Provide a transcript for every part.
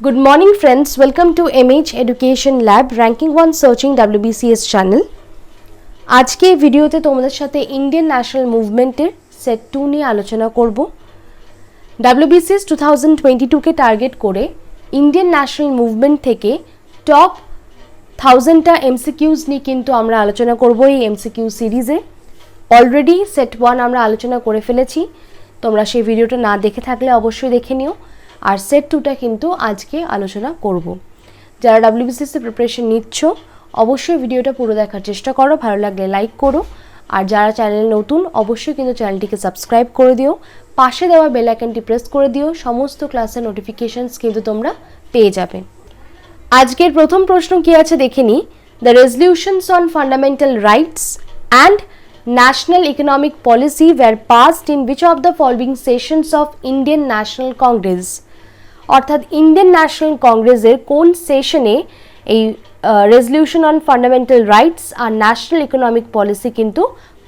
Good morning friends, welcome to MH Education Lab Ranking 1 Searching WBCS channel. আজকে ভিডিওতে তোমাদের সাথে ইন্ডিয়ান ন্যাশনাল মুভমেন্টের সেট 2 নিয়ে আলোচনা করব। WBCS 2022 কে টার্গেট করে ইন্ডিয়ান ন্যাশনাল মুভমেন্ট থেকে টপ 1000টা MCQs নিয়ে কিন্তু আমরা আলোচনা করব এই MCQ সিরিজে। অলরেডি সেট 1 আমরা আলোচনা করে ফেলেছি, তোমরা সেই ভিডিওটা না দেখে থাকলে অবশ্যই দেখে নিও। আর সেট 2টা কিন্তু আজকে আলোচনা করব। যারা WBCS এর প্রিপারেশন নিচ্ছ অবশ্যই ভিডিওটা পুরো দেখার চেষ্টা করো, ভালো লাগলে লাইক করো। আর যারা চ্যানেলে নতুন অবশ্যই কিন্তু চ্যানেলটিকে সাবস্ক্রাইব করে দিও, পাশে দেওয়া বেল আইকনটি প্রেস করে দিও, সমস্ত ক্লাসের নোটিফিকেশনস কিন্তু তোমরা পেয়ে যাবে। আজকের প্রথম প্রশ্ন কি আছে দেখে নিই। The resolutions on fundamental rights and national economic policy were passed in which of the following sessions of Indian National Congress? অর্থাৎ ইন্ডিয়ান ন্যাশনাল কংগ্রেসের কোন সেশনে এই রেজলিউশন অন ফান্ডামেন্টাল রাইটস আর ন্যাশনাল ইকোনমিক পলিসি কিন্তু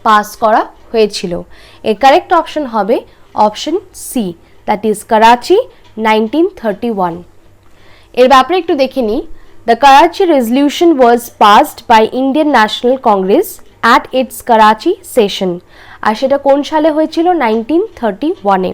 পাস করা হয়েছিল? এর কারেক্ট অপশন হবে option C, that is Karachi 1931। এর ব্যাপারে একটু দেখে নিই। The Karachi resolution was passed by Indian National Congress at its Karachi session. আর সেটা কোন সালে হয়েছিল? 1931-এ।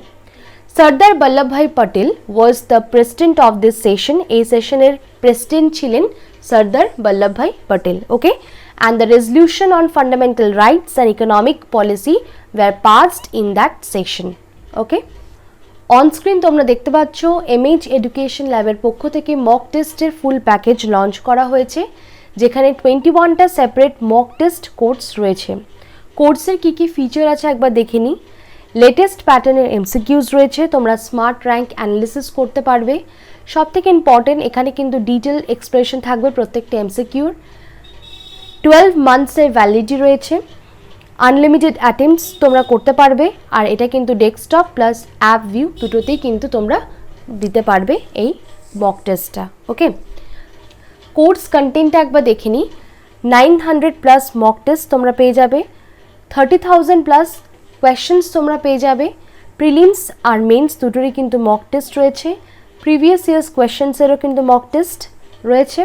Sardar Vallabhbhai Patel was the president of this session. এই সেশনের প্রেসিডেন্ট ছিলেন সর্দার Vallabhbhai Patel. Okay, and the resolution on fundamental rights and economic policy were passed in that session. Okay, on screen তোমরা দেখতে পাচ্ছ এমএইচ এডুকেশন ল্যাবের পক্ষ থেকে মক টেস্টের ফুল প্যাকেজ লঞ্চ করা হয়েছে, যেখানে 21টা সেপারেট মক টেস্ট কোর্স রয়েছে। কোর্সের কী কী ফিচার আছে একবার দেখে নিই। লেটেস্ট প্যাটার্নের MCQs রয়েছে, তোমরা স্মার্ট র্যাঙ্ক অ্যানালিসিস করতে পারবে। সব থেকে ইম্পর্টেন্ট এখানে কিন্তু ডিটেল এক্সপ্রেশন থাকবে প্রত্যেকটা MCQর। 12 মান্থসের ভ্যালিডিটি রয়েছে। আনলিমিটেড অ্যাটেম্পটস তোমরা করতে পারবে, আর এটা কিন্তু ডেস্কটপ প্লাস অ্যাপ ভিউ দুটোতেই কিন্তু তোমরা দিতে পারবে এই মক টেস্টটা। ওকে, কোর্স কন্টেন্টটা একবার দেখে নিই। 900+ মক টেস্ট তোমরা পেয়ে যাবে, 30,000+ কোয়েশ্চেন্স তোমরা পেয়ে যাবে। প্রিলিমস আর মেন্স দুটোরই কিন্তু মক টেস্ট রয়েছে। প্রিভিয়াস ইয়ার্স কোয়েশ্চেন্সেরও কিন্তু মক টেস্ট রয়েছে,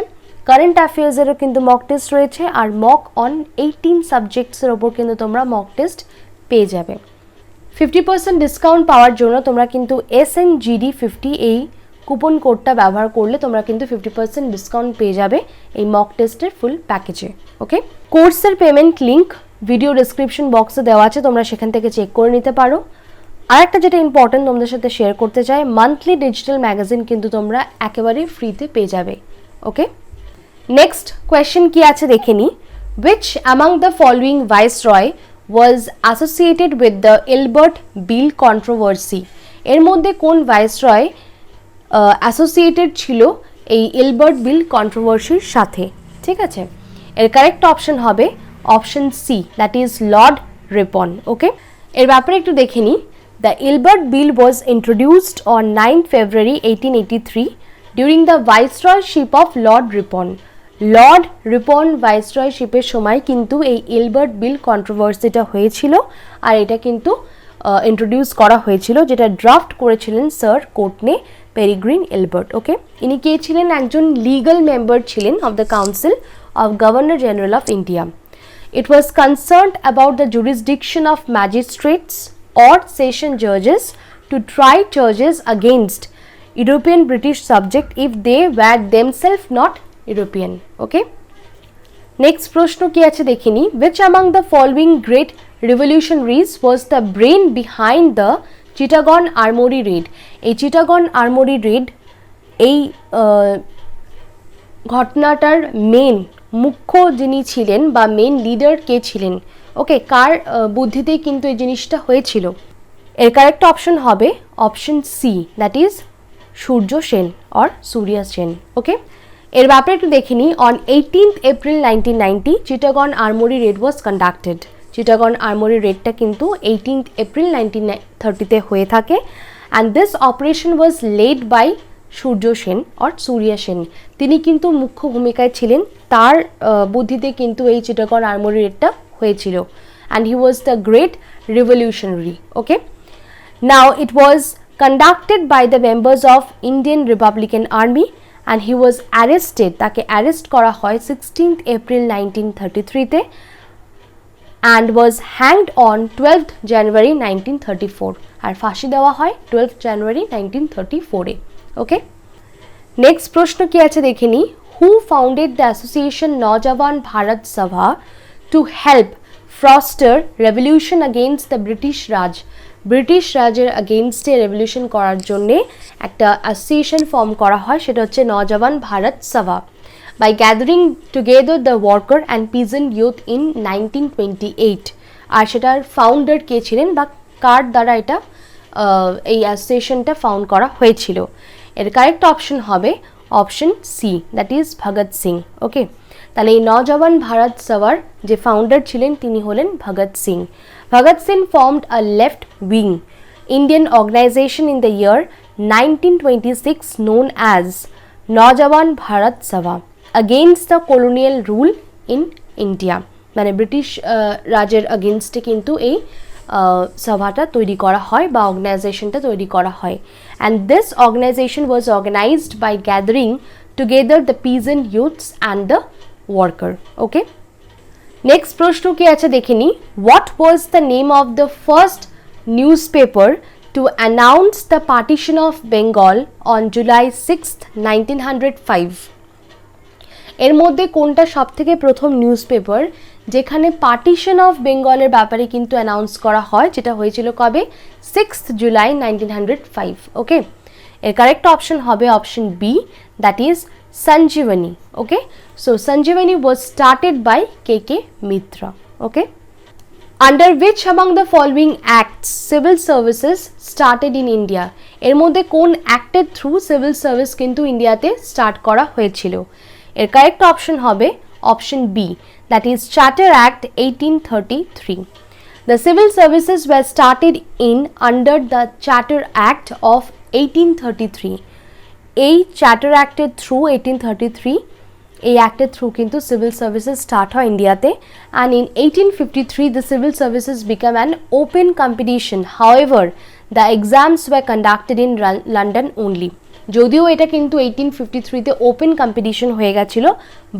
কারেন্ট অ্যাফেয়ার্সেরও কিন্তু মক টেস্ট রয়েছে, আর মক অন 18 সাবজেক্টসের ওপর কিন্তু তোমরা মক টেস্ট পেয়ে যাবে। 50% ডিসকাউন্ট পাওয়ার জন্য তোমরা কিন্তু SNGD50 এই কুপন কোডটা ব্যবহার করলে তোমরা কিন্তু 50% ডিসকাউন্ট পেয়ে যাবে এই মক টেস্টের ফুল প্যাকেজে। ওকে, কোর্সের পেমেন্ট লিঙ্ক ভিডিও ডেসক্রিপশন বক্সে দেওয়া আছে, তোমরা সেখান থেকে চেক করে নিতে পারো। আর একটা যেটা ইম্পর্টেন্ট তোমাদের সাথে শেয়ার করতে চাই, মান্থলি ডিজিটাল ম্যাগাজিন কিন্তু তোমরা একেবারে ফ্রিতে পেয়ে যাবে। ওকে, নেক্সট কোয়েশ্চেন কি আছে দেখে নিই। which among the following viceroy was associated with the Ilbert Bill Controversy? এর মধ্যে কোন ভাইসরয় অ্যাসোসিয়েটেড ছিল এই ইলবার্ট বিল কন্ট্রোভার্সির সাথে? ঠিক আছে, এর কারেক্ট অপশন হবে option C, that is Lord Ripon. Okay, এর ব্যাপারে একটু দেখে নিই। The Ilbert bill was introduced on 9 February 1883 during the viceroyship of Lord Ripon. Lord Ripon ভাইসরয়শিপের সময় কিন্তু এই ইলবার্ট বিল কন্ট্রোভার্সিটা হয়েছিল, আর এটা কিন্তু ইন্ট্রোডিউস করা হয়েছিল, যেটা ড্রাফট করেছিলেন স্যার কোর্টনে পেরিগ্রিন এলবার্ট। ওকে, ইনি কে ছিলেন? একজন লিগাল মেম্বার ছিলেন of the council of governor general of India. It was concerned about the jurisdiction of magistrates or session judges to try charges against European British subject if they were themselves not European. Okay. Next প্রশ্ন কি আছে দেখে নিই। Which among the following great revolutionaries was the brain behind the Chittagong Armory raid? এই Chittagong armoury red, এই ঘটনাটার মুখ্য যিনি ছিলেন বা মেন লিডার কে ছিলেন? ওকে, কার বুদ্ধিতেই কিন্তু এই জিনিসটা হয়েছিল? এর কারেক্ট অপশন হবে option C, that is Surya Sen or Surya Sen. Okay, এর ব্যাপারে একটু দেখে নিই। On 18th April 1990 Chittagong armoury raid was conducted. Chittagong armoury রেডটা কিন্তু 18th April 1930-তে হয়ে থাকে, and this operation was led by Surya Sen or Surya Sen. তিনি কিন্তু মুখ্য ভূমিকায় ছিলেন, তার বুদ্ধিতে কিন্তু এই চিটাগং আর্মরি রেডটা হয়েছিল, and he was the great revolutionary. Okay, now it was conducted by the members of Indian Republican Army and he was arrested, তাকে অ্যারেস্ট করা হয় 16th April 1933 তে and was hanged on 12th January 1934 আর ফাঁসি দেওয়া হয় 12th January 1934 এ। ওকে, next প্রশ্ন কি আছে দেখে নি। Who founded the association Naujawan Bharat Sabha to help foster revolution against the British Raj? British রাজের अगेंस्टे রেভলিউশন করার জন্যে একটা অ্যাসোসিয়েশন ফর্ম করা হয়, সেটা হচ্ছে নওজওয়ান ভারত সভা। by gathering together the worker and peasant youth in 1928 আর সেটার ফাউন্ডার কে ছিলেন বা কার দ্বারা এটা এই অ্যাসোসিয়েশনটা ফাউন্ড করা হয়েছিল? এর কারেক্ট অপশন হবে option C, that is Bhagat Singh. Okay, তাহলে এই নওজওয়ান ভারত সভার যে ফাউন্ডার ছিলেন তিনি হলেন Bhagat Singh. Bhagat Singh formed a left wing Indian organization in the year 1926 known as Naujawan Bharat Sabha against the colonial rule in India। মানে ব্রিটিশ রাজের अगेंस्टे কিন্তু এই সভাটা তৈরি করা হয় বা অর্গানাইজেশনটা তৈরি করা হয়। and this organization was organized by gathering together the peasant youths and the worker। okay, next প্রশ্ন কি আছে দেখে নি। what was the name of the first newspaper to announce the partition of Bengal on July 6th 1905? এর মধ্যে কোনটা সবথেকে প্রথম নিউজপেপার যেখানে পার্টিশন অফ বেঙ্গলের ব্যাপারে কিন্তু অ্যানাউন্স করা হয়, যেটা হয়েছিল কবে? 6th July 1905। ওকে, এর কারেক্ট অপশন হবে option B, that is Sanjivani. Okay, so Sanjivani was started by K Mitra. Okay, under which among the following acts civil services started in India? এর মধ্যে কোন অ্যাক্টের থ্রু সিভিল সার্ভিস কিন্তু ইন্ডিয়াতে স্টার্ট করা হয়েছিল? এর কারেক্ট অপশন হবে option B, that is charter act 1833। The civil services were started in under the charter act of 1833। এই চার্টার অ্যাক্টের থ্রু 1833 এই অ্যাক্টের থ্রু কিন্তু সিভিল সার্ভিসেস স্টার্ট হয় ইন্ডিয়াতে। And in 1853 the civil services became an open competition, however the exams were conducted in London only. যদিও এটা কিন্তু 1853-তে ওপেন কম্পিটিশন হয়ে গেছিল,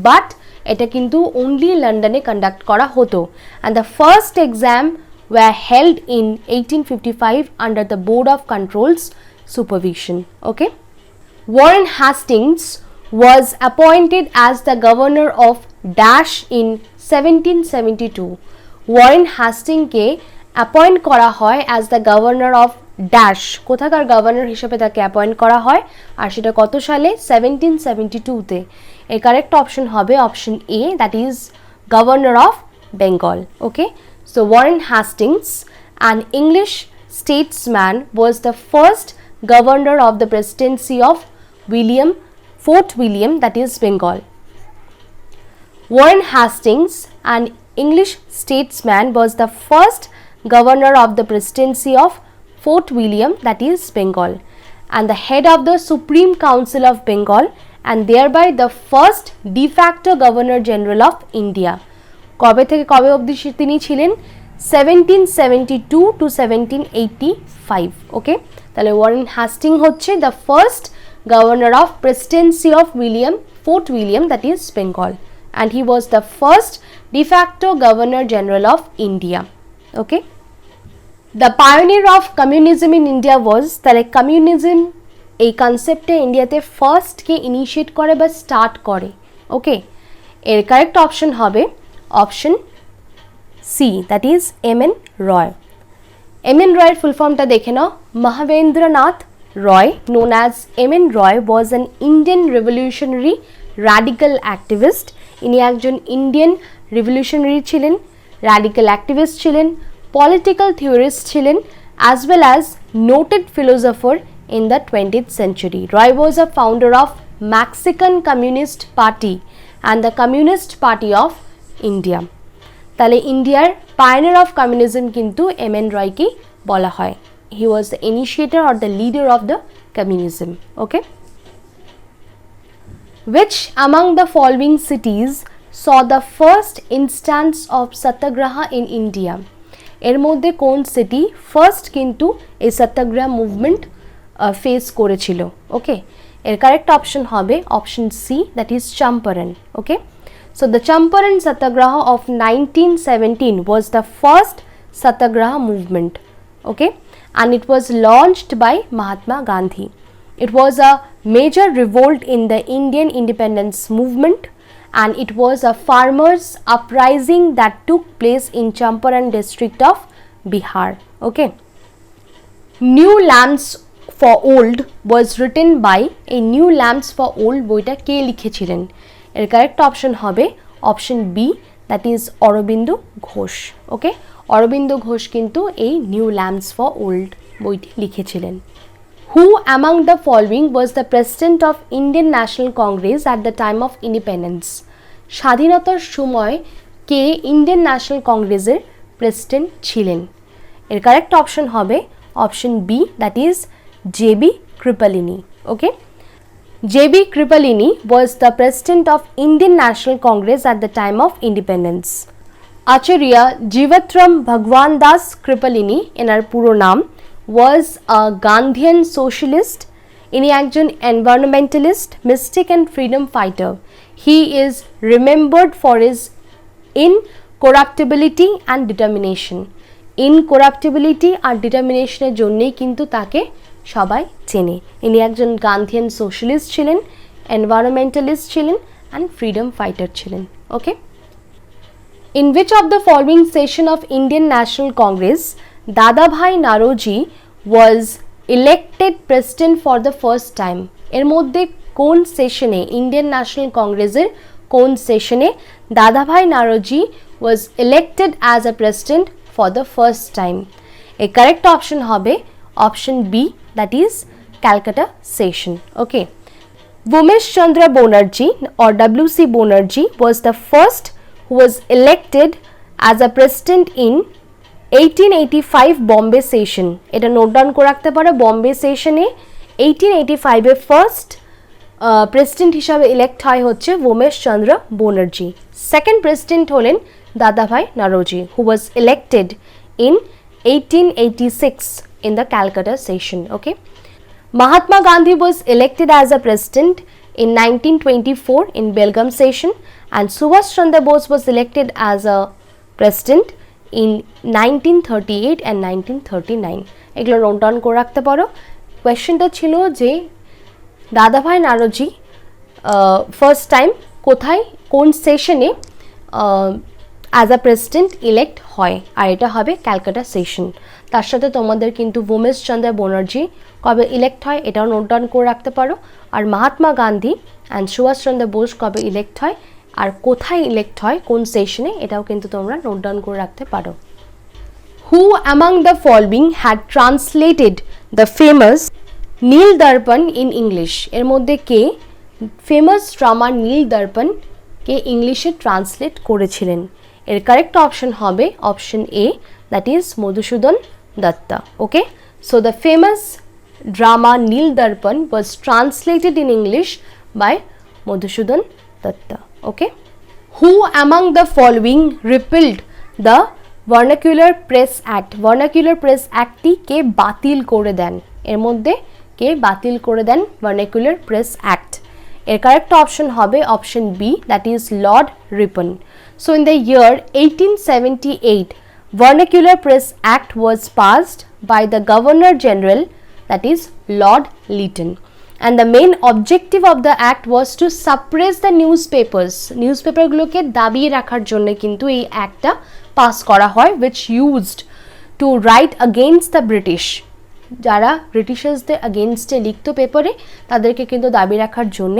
বাট এটা কিন্তু অনলি লন্ডনে কন্ডাক্ট করা হতো। And the first exam were held in 1855 under the board of controls supervision. Okay, Warren Hastings was appointed as the governor of Dash in 1772। Warren হ্যাস্টিংকে অ্যাপয়েন্ট করা হয় as the governor of dash, কোথাকার governor হিসেবে তাকে appoint করা হয়, আর সেটা কত সালে? 1772-তে। এর কারেক্ট অপশন হবে option A, that is governor of Bengal. Okay, so Warren Hastings an English Statesman was the first governor of the Presidency of fort William, that is Bengal. Warren Hastings an English statesman was the first governor of the presidency of Fort William, that is Bengal, and the head of the Supreme Council of Bengal, and thereby the first de facto Governor General of India। কবে থেকে কবে অবধি তিনি ছিলেন? 1772 to 1785। ওকে, তাহলে Warren হ্যাস্টিং হচ্ছে the first governor of Presidency of fort William, that is Bengal, and he was the first de facto Governor General of India। Okay, the pioneer of communism in India was, তাহলে communism এই কনসেপ্টে ইন্ডিয়াতে first কে initiate করে বা start করে? Okay, এর correct option হবে option C, that is M N. Roy. M N. রয়ের full ফর্মটা দেখে নাও। মহাবেন্দ্রনাথ রয়, known as M.N. Roy, was an Indian revolutionary radical activist। ইনি একজন ইন্ডিয়ান রিভলিউশনারি ছিলেন, র্যাডিক্যাল অ্যাক্টিভিস্ট ছিলেন, পলিটিক্যাল থিওরিস্ট ছিলেন, as well as noted philosopher in the 20th century। Roy was a founder of Mexican Communist Party and the Communist Party of India। তাহলে ইন্ডিয়ার pioneer of communism কিন্তু MN. রয়কে বলা হয়। He was the initiator or the leader of the communism। Okay, which among the following cities saw the first instance of satyagraha in India? এর মধ্যে কোন city first কিন্তু এই সত্যাগ্রহ মুভমেন্ট ফেস করেছিল। Okay, এর কারেক্ট অপশন হবে option C, that is Champaran. Okay, so the Champaran Satyagraha of 1917 was the first Satyagraha movement. Okay, and it was launched by Mahatma Gandhi. It was a major revolt in the Indian independence movement, and it was a farmers uprising that took place in Champaran district of Bihar. Okay, New Lamps for Old was written by a New Lamps for Old বইটা কে লিখেছিলেন? এর correct option হবে option B, that is Aurobindo Ghosh. Okay, Aurobindo Ghosh কিন্তু এই new lamps for old বইটি লিখেছিলেন। Who among the following was the president of Indian National Congress at the time of independence? স্বাধীনতার সময় কে ইন্ডিয়ান ন্যাশনাল কংগ্রেসের প্রেসিডেন্ট ছিলেন? এর কারেক্ট অপশন হবে option B, that is J B. Kripalani. Okay, J.B. Kripalini was the president of Indian National Congress at the time of independence. Acharya Jivatram Bhagwan Das Kripalini এনার পুরো নাম was a Gandhian socialist, ইনি একজন environmentalist, mystic and freedom fighter. He is remembered for his incorruptibility and determination. Incorruptibility আর ডিটারমিনেশনের জন্যই কিন্তু তাকে সবাই চেনে। ইনি একজন গান্ধিয়ান সোশ্যালিস্ট ছিলেন, এনভায়রনমেন্টালিস্ট ছিলেন অ্যান্ড ফ্রিডম ফাইটার ছিলেন। Okay, in which of the following session of Indian National Congress Dadabhai Naoroji was elected president for the first time? এর মধ্যে কোন সেশনে, ইন্ডিয়ান ন্যাশনাল কংগ্রেসের কোন সেশনে Dadabhai Naoroji was elected as a president for the first time? এর correct option হবে option B, that is Calcutta session. Okay, Vomesh Chandra Banerjee or W.C. Banerjee was the first who was elected as a president in 1885 Bombay session. এটা note down করে রাখতে পারো, বম্বে সেশনে 1885 এ first president হিসাবে elect হয় হচ্ছে ভোমেশ চন্দ্র Banerjee. Second president হলেন দাদাভাই নারোজি, who was elected in 1886 in the Calcutta session. Okay, Mahatma Gandhi was elected as a president in 1924 in Belgaum session, and Subhash Chandra Bose was elected as a president in 1938 and 1939. এগুলো note down করে রাখতে পারো। কোয়েশ্চেনটা ছিল যে দাদাভাই নারোজি first time কোথায়, কোন সেশনে অ্যাজ আ প্রেসিডেন্ট ইলেক্ট হয়, আর এটা হবে ক্যালকাটা সেশন। তার সাথে তোমাদের কিন্তু ভোমেশ চন্দ্র ব্যানার্জি কবে ইলেক্ট হয় এটাও নোট ডাউন করে রাখতে পারো, আর মহাত্মা গান্ধী অ্যান্ড সুভাষ চন্দ্র বোস কবে ইলেক্ট হয় আর কোথায় ইলেক্ট হয়, কোন সেশনে, এটাও কিন্তু তোমরা নোট ডাউন করে রাখতে পারো। Who among the following had translated the famous Nil Darpan in English? এর মধ্যে কে ফেমাস ড্রামা নীল দর্পণ কে ইংলিশে ট্রান্সলেট করেছিলেন? এর কারেক্ট অপশন হবে option A, that is Madhusudan Dutta. Okay, so the famous drama Neel Darpan was translated in English by Madhusudan Datta. Okay, who among the following repealed the Vernacular Press Act? Vernacular Press Act টি কে বাতিল করে দেন? এর মধ্যে কে বাতিল করে দেন Vernacular Press Act? এর কারেক্ট অপশন হবে option B, that is Lord Ripon. So in the year 1878 Vernacular Press Act was passed by the Governor General, that is Lord Lytton, and the main objective of the act was to suppress the newspapers. Newspaper গুলোকে দাবিয়ে রাখার জন্য কিন্তু এই অ্যাক্টটা pass করা হয়, which used to write against the British. যারা ব্রিটিশার্সদের এগেইনস্টে লিখতো পেপারে তাদেরকে কিন্তু দাবি রাখার জন্য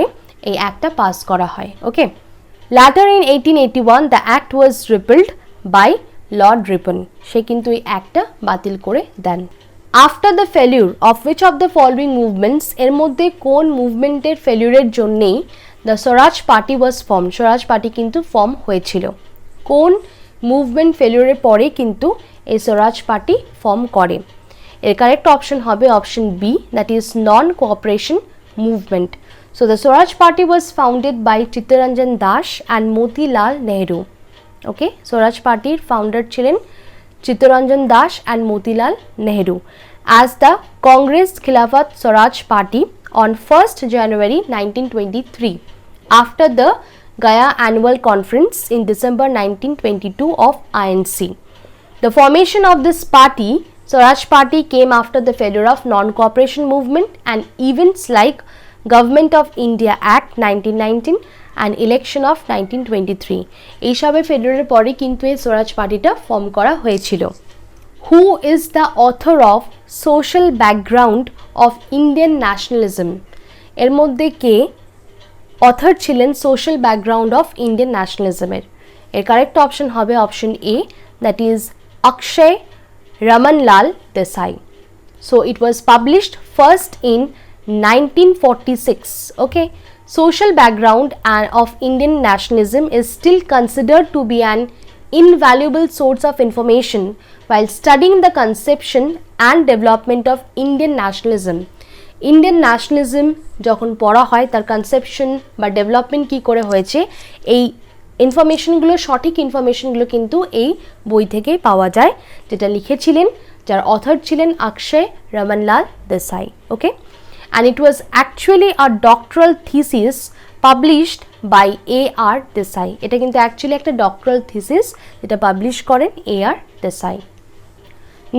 এই অ্যাক্টটা পাস করা হয়। ওকে, later in 1881 the act was repealed by Lord Ripon. সে কিন্তু এই অ্যাক্টটা বাতিল করে দেন। After the failure of which of the following movements? এর মধ্যে কোন মুভমেন্টের ফেলিউরের জন্যেই the Swaraj party was form? Swaraj party কিন্তু ফর্ম হয়েছিল। কোন মুভমেন্ট ফেলিউরের পরে কিন্তু এই স্বরাজ পার্টি ফর্ম করে? এর কারেক্ট অপশন হবে option B, that is non cooperation movement. So the Swaraj party was founded by Chittaranjan Das and Motilal Nehru. Okay, Swaraj পার্টির ফাউন্ডার ছিলেন Chittaranjan Das and Motilal Nehru. as the Congress Khilafat Swaraj Party on 1st January 1923 after the Gaya Annual Conference in December 1922 of INC. The formation of this party, Swaraj Party, came after the failure of non-cooperation movement and events like Government of India Act 1919 and election of 1923. এই সবে ফেডারের পরে কিন্তু এই স্বরাজ পার্টিটা form করা হয়েছিল। Who is the author of Social Background of Indian Nationalism? এর মধ্যে কে অথর ছিলেন সোশ্যাল ব্যাকগ্রাউন্ড অফ ইন্ডিয়ান ন্যাশনালিজমের? এর কারেক্ট অপশন হবে option A, that is Akshay Ramanlal Desai. So it was published first in 1946. Okay, social background of Indian nationalism is still considered to be an invaluable source of information while studying the conception and development of Indian nationalism. Indian nationalism যখন পড়া হয় তার conception বা development কী করে হয়েছে, এই ইনফরমেশনগুলো, সঠিক ইনফরমেশনগুলো কিন্তু এই বই থেকেই পাওয়া যায়, যেটা লিখেছিলেন, যার অথর ছিলেন অক্ষয় রমনলাল দেসাই. ওকে, and it was actually a doctoral thesis published by A.R. Desai. এটা কিন্তু অ্যাকচুয়ালি একটা ডক্টরাল থিসিস যেটা পাবলিশ করেন A.R. Desai.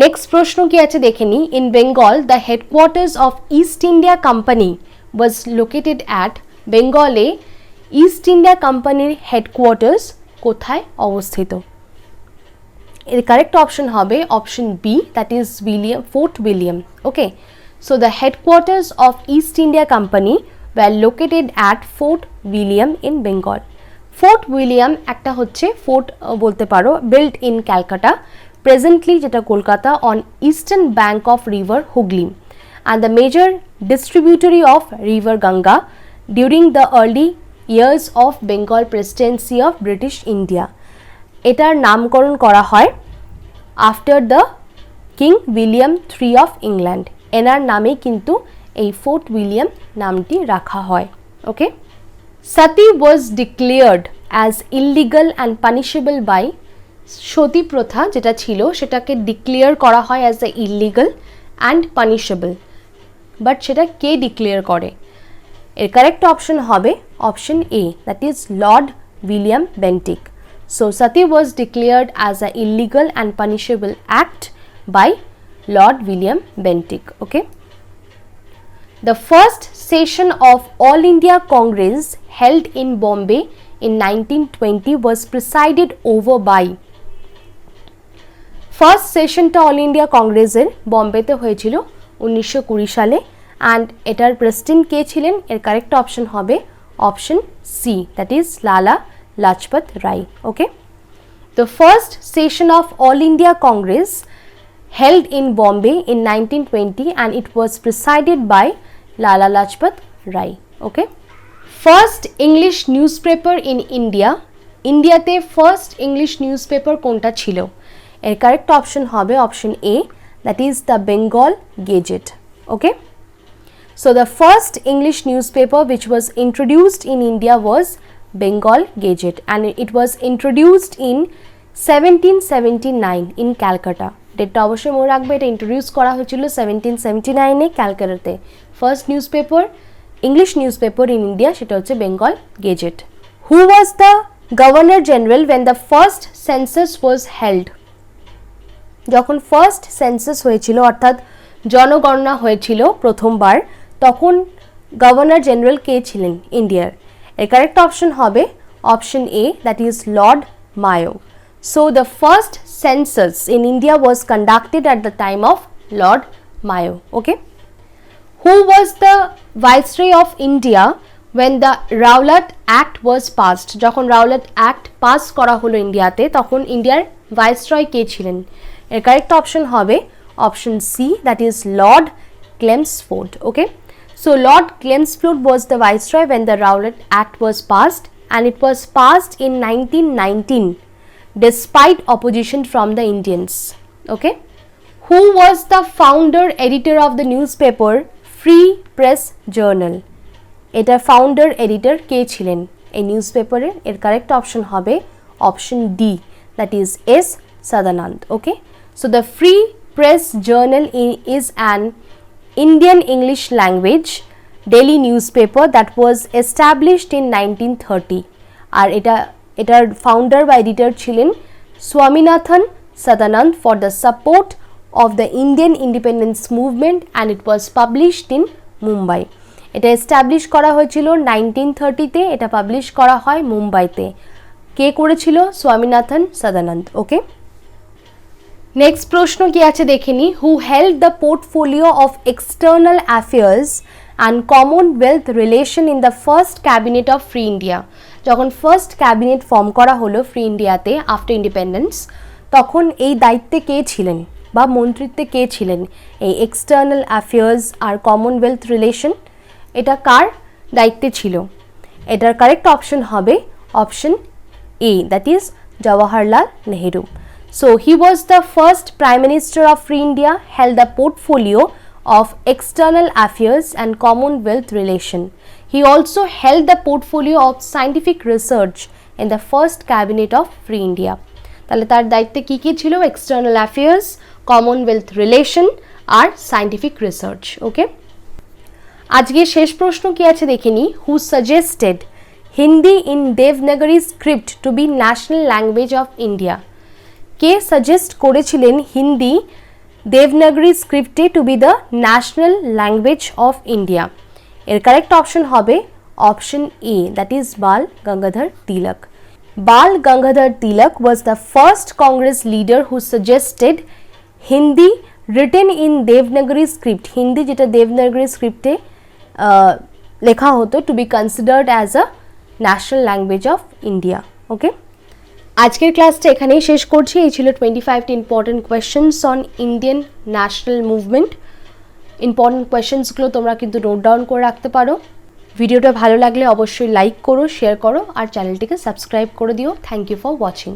নেক্সট প্রশ্ন কি আছে দেখে নিই. In Bengal the headquarters of East India company was located at, বেঙ্গলে ইস্ট ইন্ডিয়া কোম্পানির হেডকোয়ার্টার্স কোথায় অবস্থিত? এর কারেক্ট অপশন হবে option B, that is Fort William. Okay, so the headquarters of East India Company were located at Fort William in Bengal. Fort William একটা হচ্ছে fort বলতে পারো, built in Calcutta, presently যেটা Kolkata, on eastern bank of river Hooghly and the major distributary of river Ganga during the early years of Bengal presidency of British India. এটার নামকরণ করা হয় after the King William III of England. এনার নামে কিন্তু এই fort William নামটি রাখা হয়. Okay, sati was declared as illegal and punishable by, sati প্রথা যেটা ছিল সেটাকে ডিক্লেয়ার করা হয় as a illegal and punishable, but সেটা কে ডিক্লেয়ার করে? এর কারেক্ট অপশন হবে option A, that is Lord William Bentinck. So sati was declared as a illegal and punishable act by Lord William Bentinck. Okay, the first session of All India Congress held in Bombay in 1920 was presided over by, first সেশনটা all India কংগ্রেসের বম্বেতে হয়েছিল 1920 সালে, and এটার president কে ছিলেন? এর correct option হবে option C, that is Lala Lajpat Rai. Okay, the first session of All India Congress held in Bombay in 1920 and it was presided by Lala Lajpat Rai. Okay, first English newspaper in India, ইন্ডিয়াতে first English newspaper কোনটা ছিল? এর correct option হবে option A, that is the Bengal Gazette. Okay, so the first English newspaper which was introduced in India was Bengal Gazette and it was introduced in 1779 in Calcutta. ডেটটা অবশ্যই মনে রাখবে, এটা introduce করা হয়েছিল 1779-এ ক্যালকাটাতে। First newspaper, English newspaper in India, সেটা হচ্ছে Bengal gazette. Who was the governor general when the first census was held? যখন ফার্স্ট সেন্সাস হয়েছিল অর্থাৎ জনগণনা হয়েছিল প্রথমবার, তখন গভর্নর জেনারেল কে ছিলেন ইন্ডিয়ার? এর কারেক্ট অপশন হবে option A, that is Lord Mayo. So the first census in India was conducted at the time of Lord Mayo. Okay, who was the Viceroy of India when the Rowlatt Act was passed? যখন Rowlatt Act পাস করা হলো ইন্ডিয়াতে, তখন ইন্ডিয়ার viceroy কে ছিলেন? এর কারেক্ট অপশন হবে option C, that is Lord Chelmsford. Okay, so Lord Chelmsford was the Viceroy when the Rowlatt Act was passed and it was passed in 1919 despite opposition from the Indians. Okay, who was the founder editor of the newspaper Free Press Journal? এটা founder editor কে ছিলেন এই নিউজপেপারের? এর correct option হবে option D, that is S Sadananda. Okay, so the Free Press Journal is an Indian English language daily newspaper that was established in 1930 আর এটার founder বা editor ছিলেন Swaminathan Sadananda for the support of the Indian independence movement and it was published in Mumbai. এটা establish করা হয়েছিল 1930-তে, এটা publish করা হয় মুম্বাইতে। কে করেছিল? স্বামীনাথন সদানন্দ। ওকে, নেক্সট প্রশ্ন কি আছে দেখে নি। Who held the portfolio of external affairs and commonwealth relation in the first cabinet of free India? যখন ফার্স্ট ক্যাবিনেট ফর্ম করা হলো ফ্রি ইন্ডিয়াতে আফটার ইন্ডিপেন্ডেন্স, তখন এই দায়িত্বে কে ছিলেন বা মন্ত্রিত্বে কে ছিলেন? এই এক্সটার্নাল অ্যাফেয়ার্স আর কমনওয়েলথ রিলেশন, এটা কার দায়িত্বে ছিল? এটার কারেক্ট অপশন হবে option A, that is Jawaharlal Nehru. So he was the first Prime Minister of Free India, held the portfolio of External Affairs and Commonwealth Relation. He also held the portfolio of Scientific Research in the first Cabinet of Free India. তাহলে তার দায়িত্বে কি কি ছিল? External Affairs, Commonwealth Relation আর Scientific Research. ওকে, আজকে শেষ প্রশ্ন কি আছে দেখে নি। Who suggested Hindi in Devanagari script to be national language of India? কে সাজেস্ট করেছিলেন হিন্দি দেবনাগরী স্ক্রিপ্টে to be the national language of India? এর কারেক্ট অপশন হবে option A, that is Bal Gangadhar Tilak. Bal Gangadhar Tilak was the first Congress leader who suggested Hindi written in Devanagari script, Hindi যেটা দেবনাগরী স্ক্রিপ্টে লেখা হতো, to be considered as a national language of India. Okay, আজকের ক্লাসটা এখানেই শেষ করছি। এই ছিল 25টি important questions on Indian national movement. Important কোয়েশ্চেন্সগুলো তোমরা কিন্তু নোট ডাউন করে রাখতে পারো। ভিডিওটা ভালো লাগলে অবশ্যই লাইক করো, শেয়ার করো আর চ্যানেলটিকে সাবস্ক্রাইব করে দিও। Thank you for watching.